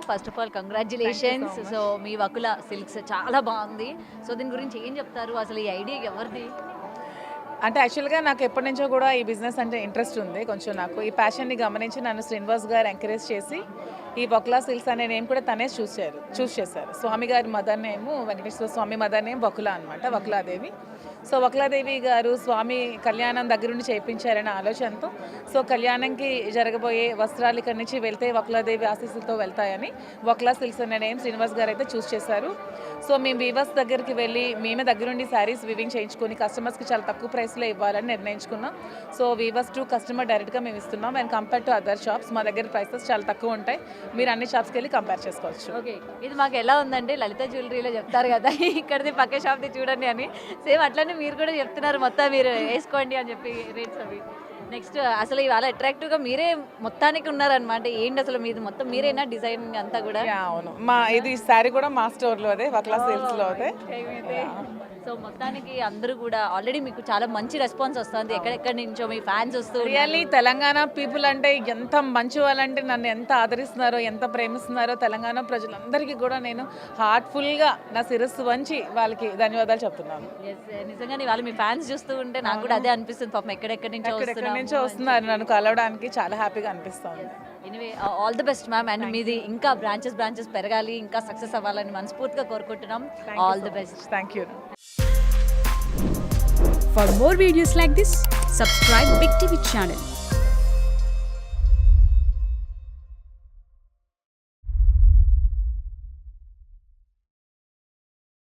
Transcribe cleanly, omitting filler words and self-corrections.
First of all congratulations. So me Vakula silks చాలా బాగుంది. So దీని గురించి ఏం చెప్తారు? అసలు ఈ ఐడియా ఎవరిది? అంటే యాక్చువల్గా నాకు ఎప్పటి నుంచో కూడా ఈ బిజినెస్ అంటే ఇంట్రెస్ట్ ఉంది. కొంచెం నాకు ఈ ప్యాషన్ని గమనించి నన్ను శ్రీనివాస్ గారు ఎంకరేజ్ చేసి ఈ బకులా సిల్క్స్ అనే నేమ్ కూడా తనే చూస్ చేశారు. స్వామి గారి మదర్ నేమ్ వెంకటేశ్వర స్వామి మదర్ నేమ్ బకులా అనమాట, బకులాదేవి. సో బకులాదేవి గారు స్వామి కళ్యాణం దగ్గరుండి చేయించారనే ఆలోచనతో సో కళ్యాణంకి జరగబోయే వస్త్రాలు ఇక్కడి నుంచి వెళ్తే బకులాదేవి ఆశీస్సులతో వెళ్తాయని బకులా సిల్క్స్ అనే నేమ్ శ్రీనివాస్ గారు అయితే చూస్ చేశారు. సో మేము వీవర్స్ దగ్గరికి వెళ్ళి మేమే దగ్గరుండి శారీస్ వివింగ్ చేయించుకొని కస్టమర్స్కి చాలా తక్కువ ప్రైస్లో ఇవ్వాలని నిర్ణయించుకున్నాం. సో వీవర్స్ టు కస్టమర్ డైరెక్ట్గా మేము ఇస్తున్నాం. And compare to other shops మా దగ్గర ప్రైసెస్ చాలా తక్కువ ఉంటాయి. మీరు అన్ని షాప్స్కి వెళ్ళి కంపేర్ చేసుకోవచ్చు. ఓకే, ఇది మాకు ఎలా ఉందంటే లలిత జ్యువెలరీలో చెప్తారు కదా ఇక్కడిది పక్క షాప్ది చూడండి అని, సేమ్ అట్లనే మీరు కూడా చెప్తున్నారు మొత్తం మీరు వేసుకోండి అని చెప్పి రేట్స్ అవి. నెక్స్ట్ అసలు ఇవాళ అట్రాక్టివ్గా మీరే మొత్తానికి ఉన్నారనమాట. ఏంటి అసలు మీది మొత్తం మీరేనా డిజైన్ అంతా కూడా? అవును, మా ఇది శారీ కూడా మా స్టోర్లో అదే బకులా సేల్స్లో అదే. సో మొత్తానికి అందరూ కూడా ఆల్రెడీ మీకు చాలా మంచి రెస్పాన్స్ వస్తుంది. ఎక్కడెక్కడి నుంచో మీ ఫ్యాన్స్ వస్తూ రియల్లీ తెలంగాణ పీపుల్ అంటే ఎంత మంచి వాళ్ళంటే నన్ను ఎంత ఆదరిస్తున్నారో ఎంత ప్రేమిస్తున్నారో తెలంగాణ ప్రజలందరికీ కూడా నేను హార్ట్ఫుల్గా నా శిరస్సు వంచి వాళ్ళకి ధన్యవాదాలు చెప్తున్నాను. నిజంగానే వాళ్ళు మీ ఫ్యాన్స్ చూస్తూ ఉంటే నాకు కూడా అదే అనిపిస్తుంది. పాపం ఎక్కడెక్కడి నుంచో వస్తున్నారు నన్ను కలవడానికి, చాలా హ్యాపీగా అనిపిస్తుంది. Anyway all the best ma'am. And మీది ఇంకా బ్రాంచెస్ పెరగాలి, ఇంకా సక్సెస్ అవ్వాలని మనస్ఫూర్తిగా కోరుకుంటున్నాం. All the best. Thank you. For more videos like this, subscribe Big TV channel.